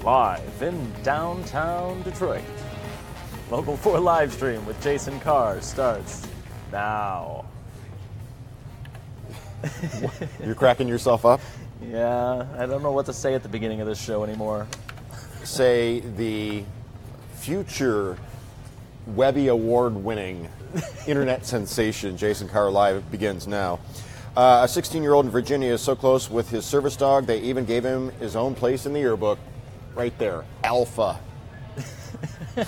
Live in downtown Detroit. Local 4 live stream with Jason Carr starts now. You're cracking yourself up? Yeah, I don't know what to say at the beginning of this show anymore. Say the future Webby Award-winning internet sensation, Jason Carr Live, begins now. A 16-year-old in Virginia is so close with his service dog, they even gave him his own place in the yearbook. Right there, Alpha. You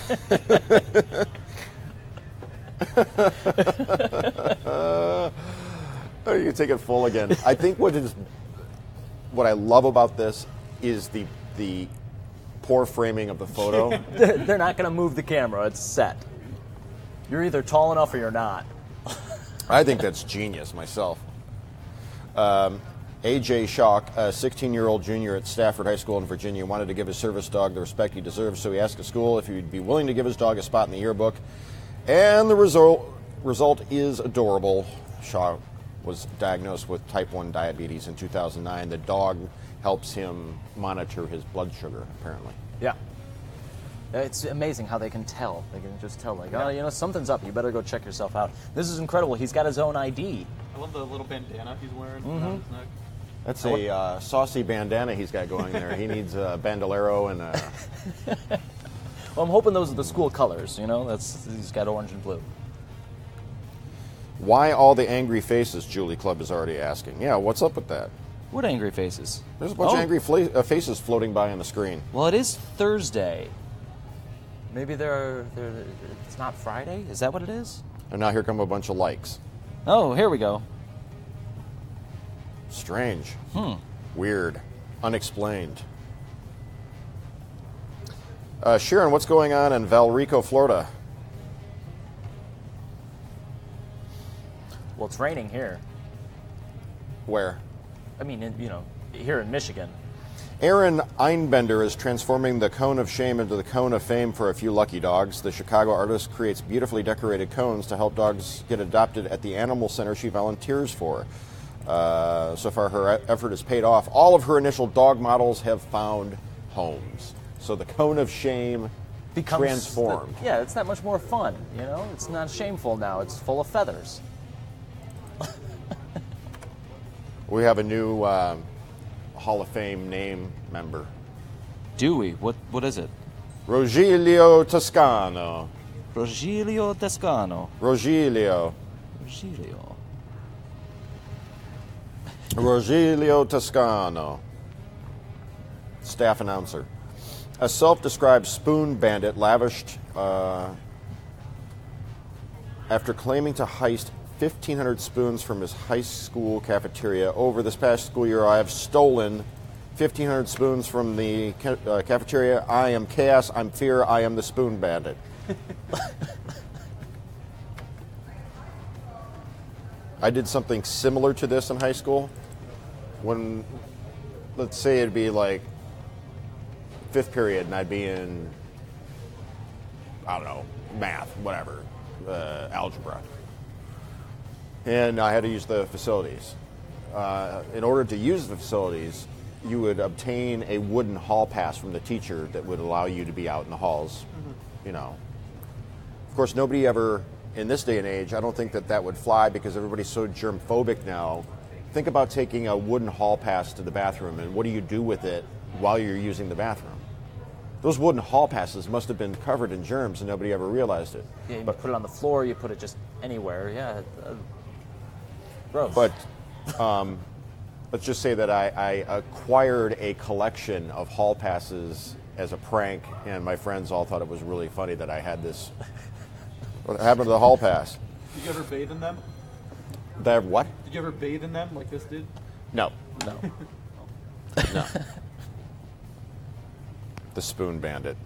can take it full again. I think what I love about this is the poor framing of the photo. They're not going to move the camera. It's set. You're either tall enough or you're not. I think that's genius myself. A.J. Schock, a 16-year-old junior at Stafford High School in Virginia, wanted to give his service dog the respect he deserves, so he asked the school if he'd be willing to give his dog a spot in the yearbook. And the result is adorable. Schock was diagnosed with type 1 diabetes in 2009. The dog helps him monitor his blood sugar, apparently. Yeah. It's amazing how they can tell. They can just tell, like, oh, you know, something's up. You better go check yourself out. This is incredible. He's got his own ID. I love the little bandana he's wearing around his neck. That's a saucy bandana he's got going there. He needs a bandolero and a... Well, I'm hoping those are the school colors, you know? He's got orange and blue. Why all the angry faces, Julie Clubb is already asking. Yeah, what's up with that? What angry faces? There's a bunch of angry faces floating by on the screen. Well, it is Thursday. Maybe it's not Friday? Is that what it is? And now here come a bunch of likes. Oh, here we go. Strange. Weird. Unexplained. Sharon, what's going on in Valrico, Florida? Well, it's raining here. Where? I mean, here in Michigan. Aaron Einbender is transforming the cone of shame into the cone of fame for a few lucky dogs. The Chicago artist creates beautifully decorated cones to help dogs get adopted at the animal center she volunteers for. So far, her effort has paid off. All of her initial dog models have found homes. So the cone of shame becomes transformed. It's that much more fun, you know? It's not shameful now. It's full of feathers. We have a new Hall of Fame name member. Do we? What is it? Rogelio Toscano. Rogelio Toscano. Rogelio Toscano. Staff announcer. A self-described spoon bandit lavished after claiming to heist 1,500 spoons from his high school cafeteria. Over this past school year, I have stolen 1,500 spoons from the cafeteria. I am chaos, I'm fear, I am the spoon bandit. I did something similar to this in high school. When, let's say it'd be like 5th period and I'd be in, I don't know, math, whatever, algebra. And I had to use the facilities. In order to use the facilities, you would obtain a wooden hall pass from the teacher that would allow you to be out in the halls, you know. Of course, nobody ever, in this day and age, I don't think that would fly because everybody's so germ-phobic now. Think about taking a wooden hall pass to the bathroom and what do you do with it while you're using the bathroom? Those wooden hall passes must have been covered in germs and nobody ever realized it. Yeah, you put it on the floor, you put it just anywhere, yeah. Gross. But let's just say that I acquired a collection of hall passes as a prank, and my friends all thought it was really funny that I had this. What happened to the hall pass? Did you ever bathe in them? Did I have what? Did you ever bathe in them like this did? No. No. The spoon bandit.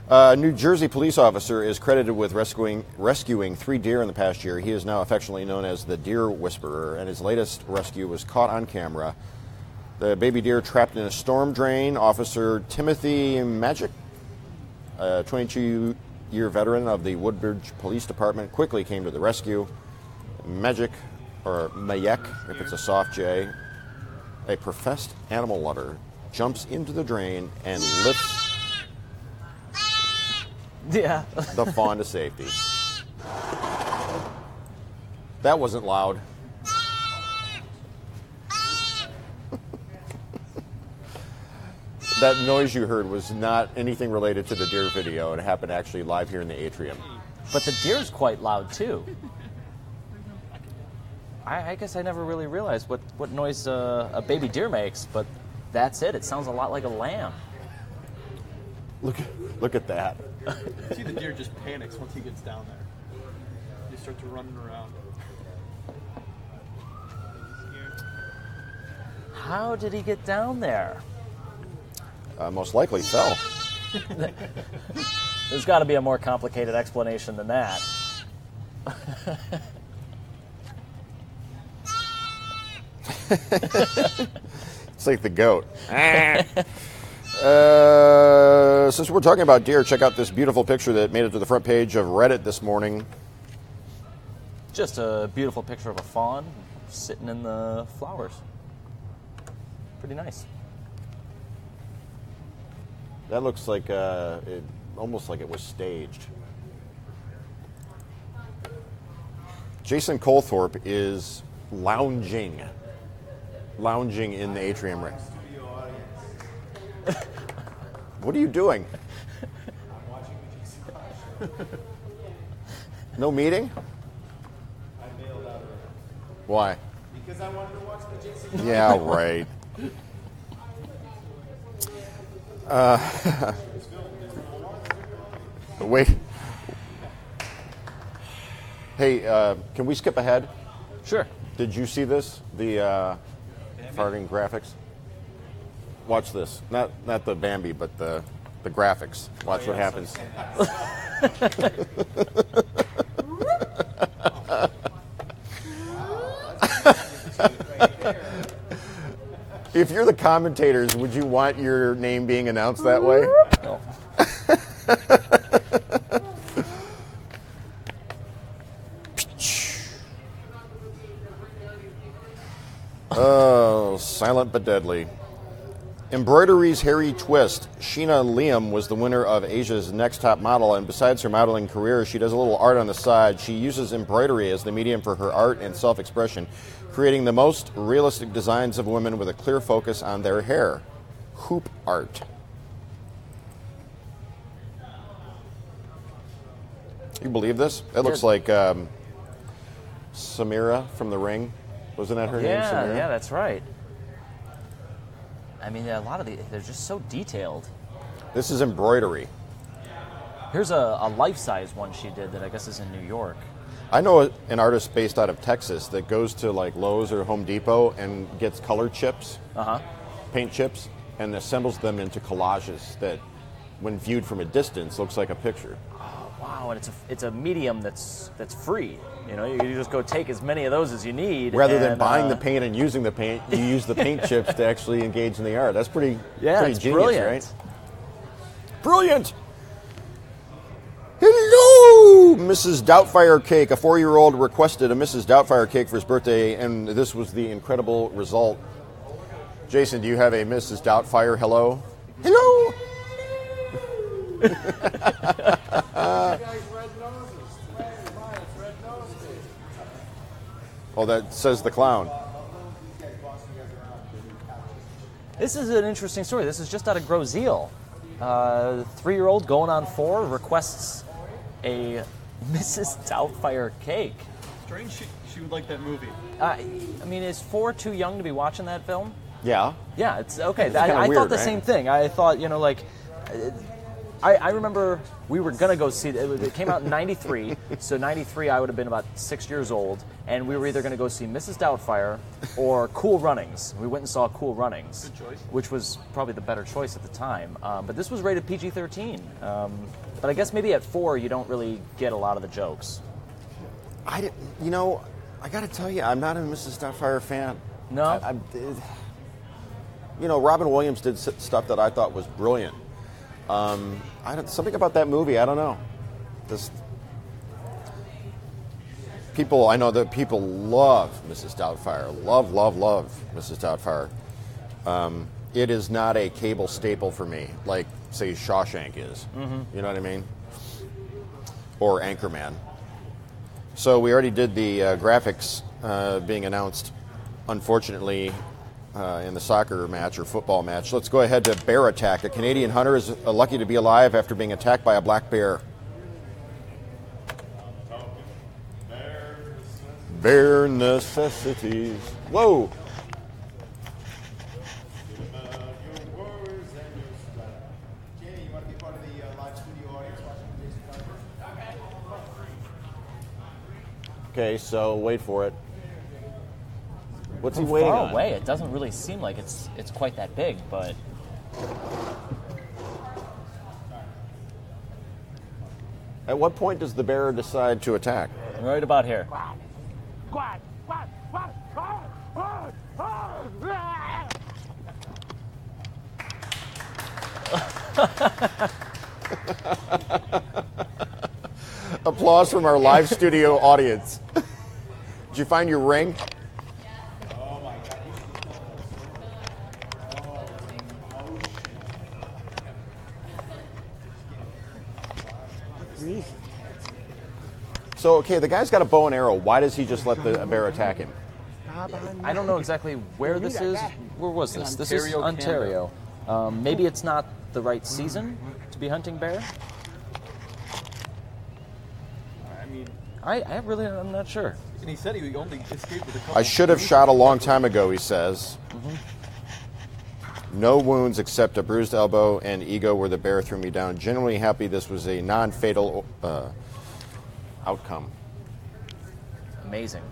A New Jersey police officer is credited with rescuing 3 deer in the past year. He is now affectionately known as the Deer Whisperer, and his latest rescue was caught on camera. The baby deer trapped in a storm drain. Officer Timothy Magic, a 22-year veteran of the Woodbridge Police Department, quickly came to the rescue. Magic, or Mayek, if it's a soft J, a professed animal lover, jumps into the drain and lifts Yeah. the fawn to safety. That wasn't loud. That noise you heard was not anything related to the deer video. It happened actually live here in the atrium. But the deer's quite loud, too. I guess I never really realized what noise a baby deer makes, but that's it. It sounds a lot like a lamb. Look at that. See, the deer just panics once he gets down there. He starts running around. How did he get down there? Most likely fell. There's got to be a more complicated explanation than that. It's like the goat. Since we're talking about deer, check out this beautiful picture that made it to the front page of Reddit this morning. Just a beautiful picture of a fawn sitting in the flowers. Pretty nice. That looks like almost like it was staged. Jason Colthorpe is lounging in the atrium right. What are you doing? No meeting? I bailed out of it. Why? Because I wanted to watch the Jason. Yeah, right. Wait. Hey, can we skip ahead? Sure. Did you see this? The farting graphics? Watch this. Not the Bambi, but the graphics. Watch what happens. If you're the commentators, would you want your name being announced that way? No. Oh, silent but deadly. Embroidery's Harry Twist. Sheena Liam was the winner of Asia's Next Top Model, and besides her modeling career, she does a little art on the side. She uses embroidery as the medium for her art and self-expression, creating the most realistic designs of women with a clear focus on their hair. Hoop art. You believe this? It looks like Samira from The Ring. Wasn't that her name, Samira? Yeah, that's right. I mean, a lot of they're just so detailed. This is embroidery. Here's a life-size one she did that I guess is in New York. I know an artist based out of Texas that goes to like Lowe's or Home Depot and gets color chips, paint chips, and assembles them into collages that, when viewed from a distance, looks like a picture. Oh, wow, and it's a medium that's free. You know, you just go take as many of those as you need. Rather than buying the paint and using the paint, you use the paint chips to actually engage in the art. That's pretty genius, brilliant. Right? Brilliant! Hello, Mrs. Doubtfire Cake. A 4-year-old requested a Mrs. Doubtfire Cake for his birthday, and this was the incredible result. Jason, do you have a Mrs. Doubtfire hello? Hello! Oh, that says the clown. This is an interesting story. This is just out of Grozeal. 3-year-old going on 4 requests a Mrs. Doubtfire cake. Strange she would like that movie. I mean, is 4 too young to be watching that film? Yeah. Yeah, it's okay. It's I kinda thought weird, the right? same thing. I thought, you know, like, I remember we were going to go see it. It came out in 93, so 93 I would have been about 6 years old, and we were either going to go see Mrs. Doubtfire or Cool Runnings. We went and saw Cool Runnings, Good choice. which was probably the better choice at the time. But this was rated PG-13. But I guess maybe at 4 you don't really get a lot of the jokes. I got to tell you, I'm not a Mrs. Doubtfire fan. No? Robin Williams did stuff that I thought was brilliant. Something about that movie, I don't know. I know that people love Mrs. Doubtfire. Love Mrs. Doubtfire. it is not a cable staple for me, like, say, Shawshank is. You know what I mean? Or Anchorman. So we already did the graphics being announced, unfortunately, in the soccer match or football match. Let's go ahead to bear attack. A Canadian hunter is lucky to be alive after being attacked by a black bear. Bare necessities. Whoa! Jamie, you want to be part of the live studio audience watching Jason Carr? Okay, so wait for it. What's he From waiting far on? away, it doesn't really seem like it's quite that big, but At what point does the bear decide to attack? right about here. Applause from our live studio audience. Did you find your ring? So, okay, the guy's got a bow and arrow. Why does he just let the bear attack him? I don't know exactly where this is. Where was this? This is Ontario, Ontario. Maybe it's not the right season to be hunting bear. I mean, I'm not sure. and he said he only escaped with a couple. I should have shot a long time ago, he says. No wounds except a bruised elbow and ego where the bear threw me down. Generally happy this was a non-fatal outcome. Amazing.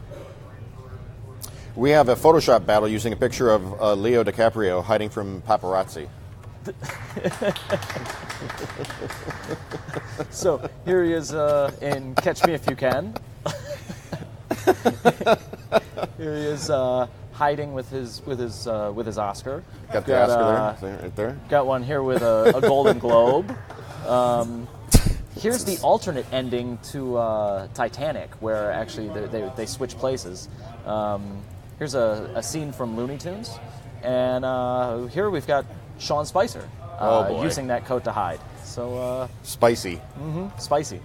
We have a Photoshop battle using a picture of Leo DiCaprio hiding from paparazzi. So here he is in Catch Me If You Can. Here he is hiding with his Oscar. Got the Oscar there, right there. Got one here with a Golden Globe. Here's the alternate ending to Titanic, where actually they switch places. Here's a scene from Looney Tunes, and here we've got Sean Spicer Oh, boy. using that coat to hide. So Spicy. spicy.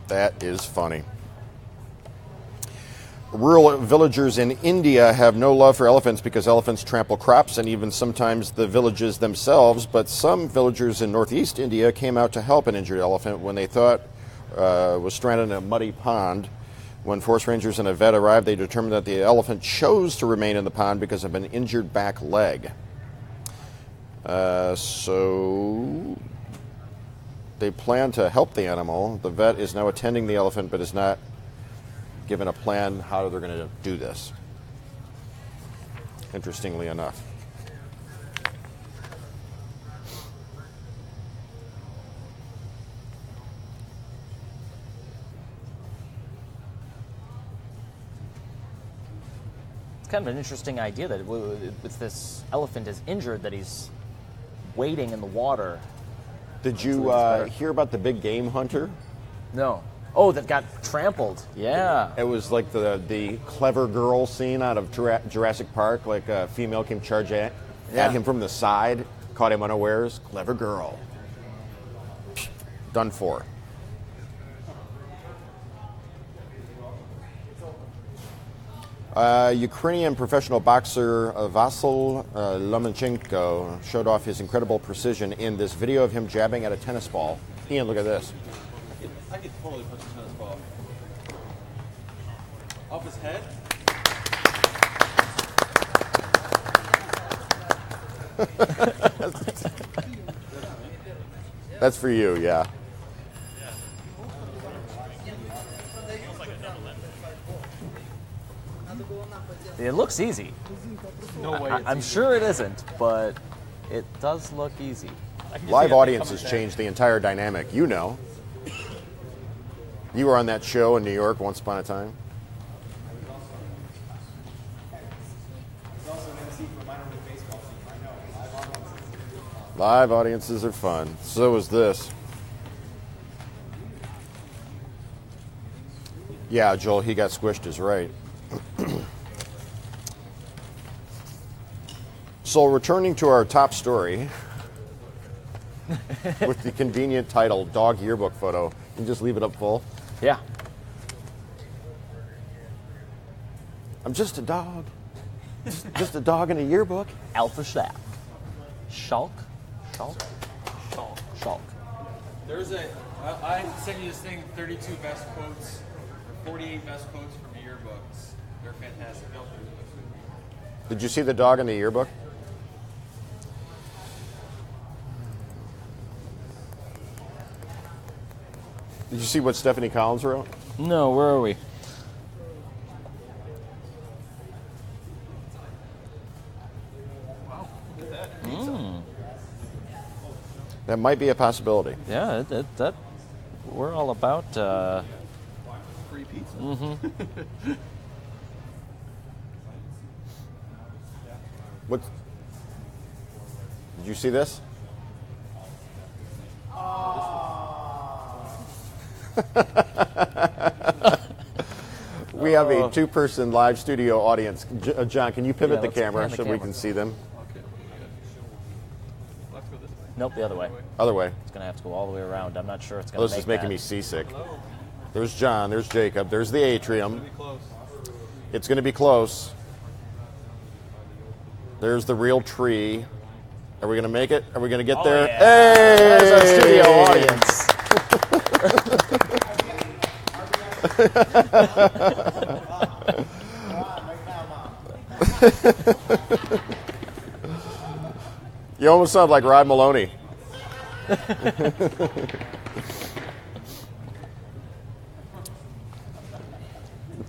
That is funny. Rural villagers in India have no love for elephants because elephants trample crops and even sometimes the villages themselves. But some villagers in northeast India came out to help an injured elephant when they thought was stranded in a muddy pond. When forest rangers and a vet arrived, they determined that the elephant chose to remain in the pond because of an injured back leg. So they plan to help the animal. The vet is now attending the elephant but is not given a plan how they're going to do this, interestingly enough. It's kind of an interesting idea that if this elephant is injured, that he's waiting in the water. Did you hear about the big game hunter? No. Oh, that got trampled. Yeah. It was like the clever girl scene out of Jurassic Park, like a female came charge at him from the side, caught him unawares. Clever girl. Done for. Ukrainian professional boxer Vasyl Lomachenko showed off his incredible precision in this video of him jabbing at a tennis ball. Ian, look at this. I could totally punch a tennis ball off his head. That's for you, yeah. It looks easy. No way. I'm sure it isn't, but it does look easy. Live audiences changed the entire dynamic. You know. You were on that show in New York once upon a time. It's also an MC for minor league baseball team. I know. Live audiences are fun. So is this. Yeah, Joel, he got squished is right. So returning to our top story with the convenient title, Dog Yearbook Photo. You just leave it up full. Yeah. I'm just a dog. Just a dog in a yearbook. Alpha Shack. Shulk? Shulk. There's I sent you this thing, 32 best quotes, or 48 best quotes from yearbooks. They're fantastic. Did you see the dog in the yearbook? Did you see what Stephanie Collins wrote? No, where are we? That might be a possibility. Yeah, that we're all about. Free pizza. Mm-hmm. What? Did you see this? We have a two-person live studio audience. John, can you pivot the let's camera pan the so we camera. can see them? Okay. Let's go this way. Nope, the other way. Other way. It's gonna have to go all the way around. I'm not sure it's gonna. Oh, this make is making that. me seasick. Hello. There's John. There's Jacob. There's the atrium. Be close. It's going to be close. There's the real tree. Are we going to make it? Are we going to get there? Yeah. Hey! There's our studio audience. You almost sound like Rod Maloney.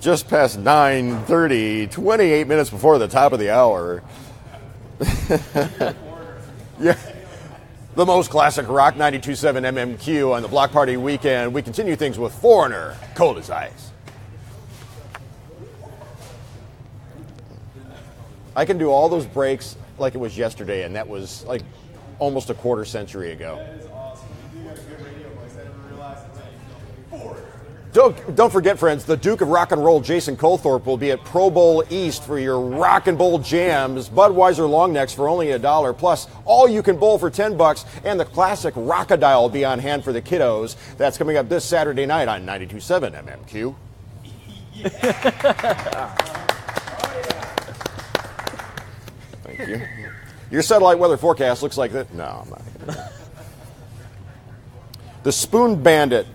Just past 9:30, 28 minutes before the top of the hour. Yeah. The most classic rock, 92.7 MMQ on the Block Party weekend. We continue things with Foreigner, Cold as Ice. I can do all those breaks like it was yesterday, and that was like almost a quarter century ago. That is awesome. You do got a good radio voice. I never realized until you filmed it. Don't forget, friends, the Duke of Rock and Roll, Jason Colthorpe, will be at Pro Bowl East for your rock and bowl jams. Budweiser long necks for only $1, plus all you can bowl for $10, and the classic Rockadial will be on hand for the kiddos. That's coming up this Saturday night on 92.7 MMQ. Thank you. Your satellite weather forecast looks like that. No, I'm not. The Spoon Bandit.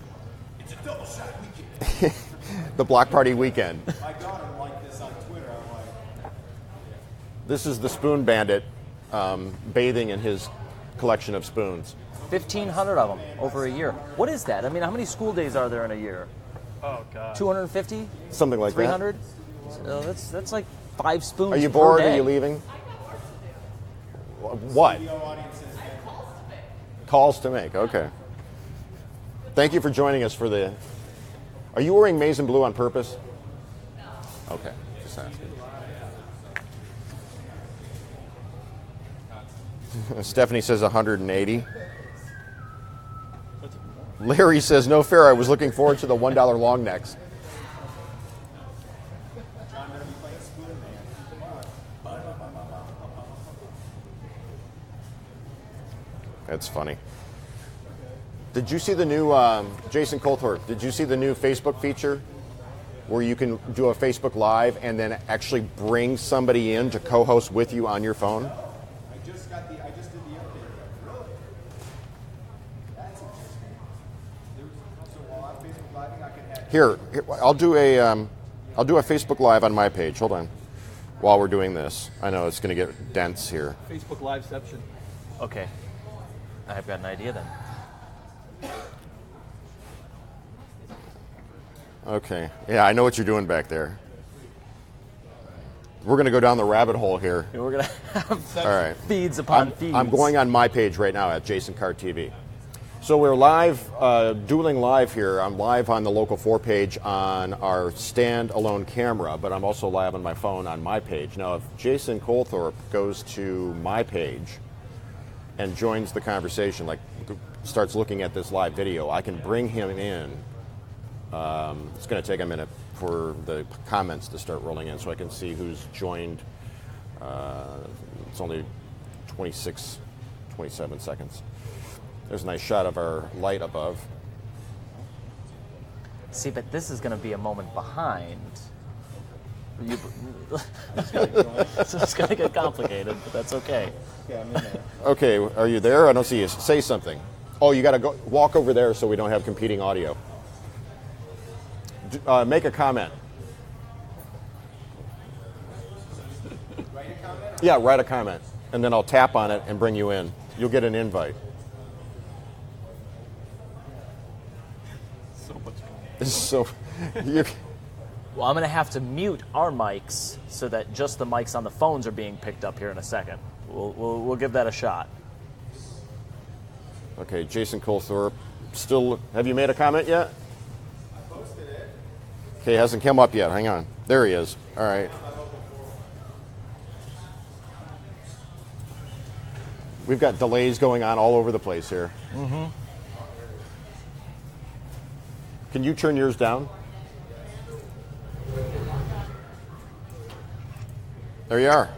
The Block Party weekend. My daughter liked this on Twitter. I'm like, This is the Spoon Bandit bathing in his collection of spoons. 1,500 of them over a year. What is that? I mean, how many school days are there in a year? Oh God. 250? Something like 300? So that's like 5 spoons. that. Are you per bored? day. Are you leaving? What? video audiences and Calls to make. Okay. Thank you for joining us for the... Are you wearing maize and blue on purpose? No. Okay. Just asking. Stephanie says 180. Larry says, no fair. I was looking forward to the $1 long necks. John gonna be playing Spoon Man. That's funny. Did you see the new, Jason Colthorpe, did you see the new Facebook feature where you can do a Facebook Live and then actually bring somebody in to co-host with you on your phone? I just did the update. Really? That's interesting. So while I'm Facebook Living, I can have Here, I'll do a Facebook Live on my page. Hold on. While we're doing this. I know it's going to get dense here. Facebook Liveception. Okay. I've got an idea then. Okay. Yeah, I know what you're doing back there. We're going to go down the rabbit hole here. We're going to have All right. feeds upon feeds. I'm going on my page right now at Jason Carr TV. So we're live, dueling live here. I'm live on the Local 4 page on our standalone camera, but I'm also live on my phone on my page. Now, if Jason Colthorpe goes to my page and joins the conversation, like starts looking at this live video, I can bring him in. It's going to take a minute for the comments to start rolling in so I can see who's joined. Let's It's only 26, 27 seconds. There's a nice shot of our light above. See, but this is going to be a moment behind. So it's going to get complicated, but that's okay. Okay, I'm in there. Okay, are you there? I don't see you. Say something. Oh, you got to go walk over there so we don't have competing audio. Make a comment. Write a comment? Yeah, write a comment, and then I'll tap on it and bring you in. You'll get an invite. So, you. Well, I'm going to have to mute our mics so that just the mics on the phones are being picked up here in a second. We'll give that a shot. Okay, Jason Colthorpe. Still, have you made a comment yet? I posted it. Okay, hasn't come up yet. Hang on. There he is. All right. We've got delays going on all over the place here. Mm-hmm. Can you turn yours down? There you are.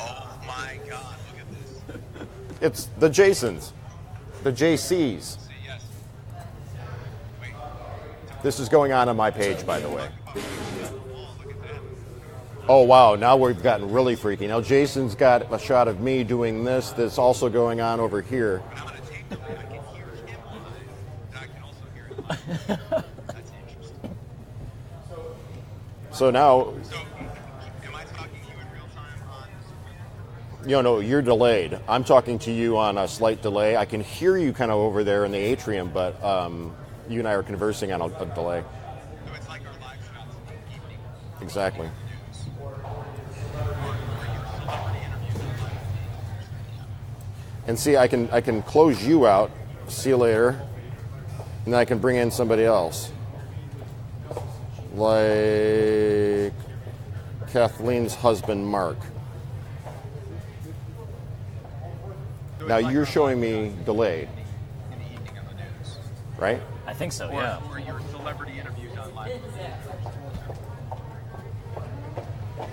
Oh my God, look at this. It's the Jasons, the JCs. See, yes. Wait. This is going on my page, by the way. Oh, look at that. Oh, wow, now we've gotten really freaky. Now Jason's got a shot of me doing this that's also going on over here. But I'm going to tape the way I can hear him live, and I can also hear it live. That's interesting. So now, So, am I talking to you in real time on... no, you're delayed. I'm talking to you on a slight delay. I can hear you kind of over there in the atrium, but you and I are conversing on a delay. So it's like our live shots in the evening. Exactly. And see, I can close you out. See you later. And then I can bring in somebody else. Like Kathleen's husband, Mark. Now you're showing me delayed, In the evening on the news. right? I think so, yeah. Or your celebrity interviews on live.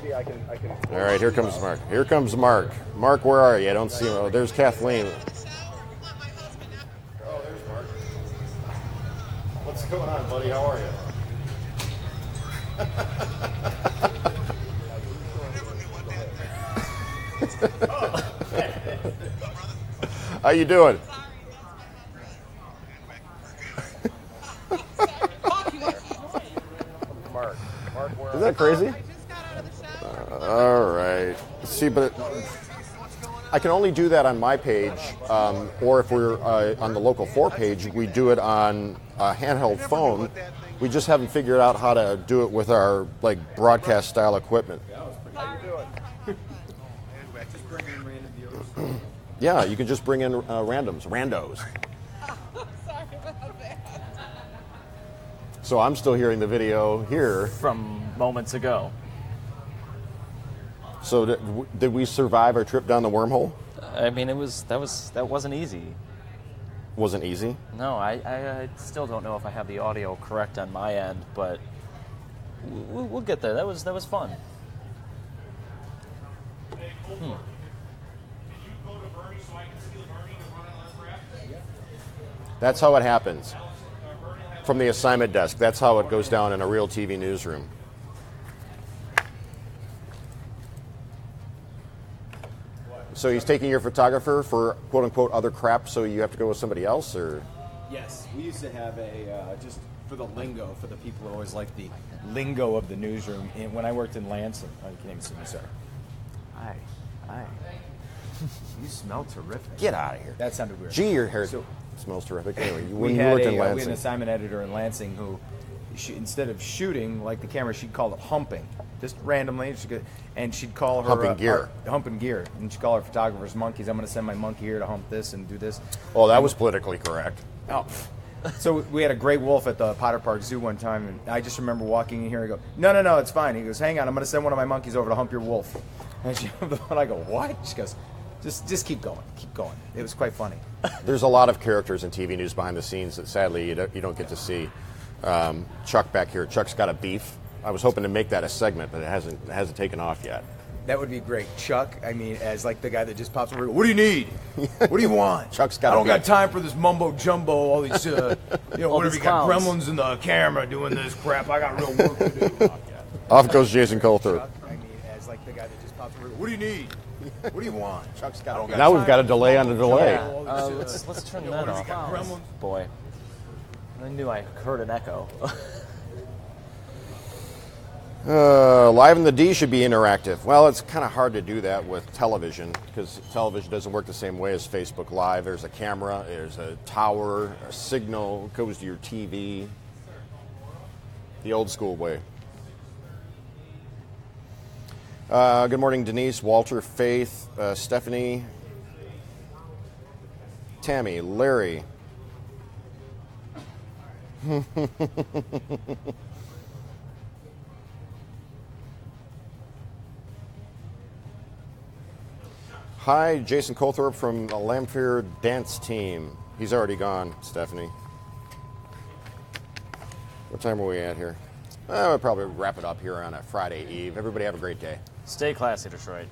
See, I can. All right, here comes Mark. Here comes Mark. Mark, where are you? I don't see him. Oh, there's Kathleen. Oh, there's Mark. What's going on, buddy? How are you? How you doing? Mark, where are you? Is that crazy? I just got out of the shower. All right. See, but I can only do that on my page, or if we're on the Local 4 page, we do it on a handheld phone. We just haven't figured out how to do it with our broadcast style equipment. How you doing? Just bring in random viewers. Yeah, you can just bring in randos. Sorry about that. So I'm still hearing the video here. From moments ago. So did we survive our trip down the wormhole? I mean, that wasn't easy. Wasn't easy. No, I still don't know if I have the audio correct on my end, but we'll get there. That was fun. That's how it happens. From the assignment desk. That's how it goes down in a real TV newsroom. So he's taking your photographer for quote unquote other crap, so you have to go with somebody else, or? Yes, we used to have a just for the lingo for the people who always like the lingo of the newsroom. And when I worked in Lansing, oh, you can't even see me, sir. Hi. You smell terrific. Get out of here. That sounded weird. Gee, your hair So- smells terrific. Anyway, We when you had worked in we had an Lansing. assignment editor in Lansing who, instead of shooting like the camera, she'd call it humping, just randomly. And she'd call her Humping gear. humping gear, and she'd call her photographers monkeys. I'm going to send my monkey here to hump this and do this. Oh, that was politically correct. Oh. So we had a gray wolf at the Potter Park Zoo one time, and I just remember walking in here and go, no, it's fine. He goes, hang on, I'm going to send one of my monkeys over to hump your wolf. And she humped the one. I go, what? She goes, just keep going. It was quite funny. There's a lot of characters in TV news behind the scenes that sadly you don't get to see. Chuck back here. Chuck's got a beef. I was hoping to make that a segment, but it hasn't taken off yet. That would be great. Chuck, I mean, as like the guy that just pops over. What do you need? What do you want? Chuck's I gotta don't be- got time for this mumbo jumbo. All these, All whatever. these You got clowns. gremlins in the camera doing this crap. I got real work to do. Off goes Jason Coulthard. Chuck, I mean, as like the guy that just pops over. What do you need? What do you want? Chuck's I got don't got now we've time got a for delay on a delay. Yeah, let's turn that what have you off. got, gremlins? Boy, I knew I heard an echo. Live in the D should be interactive. Well, it's kind of hard to do that with television because television doesn't work the same way as Facebook Live. There's a camera, there's a tower, a signal goes to your TV. The old school way. Good morning, Denise, Walter, Faith, Stephanie, Tammy, Larry. Hi, Jason Colthorpe from the Lamphere dance team. He's already gone, Stephanie. What time are we at here? We'll probably wrap it up here on a Friday Eve. Everybody have a great day. Stay classy, Detroit.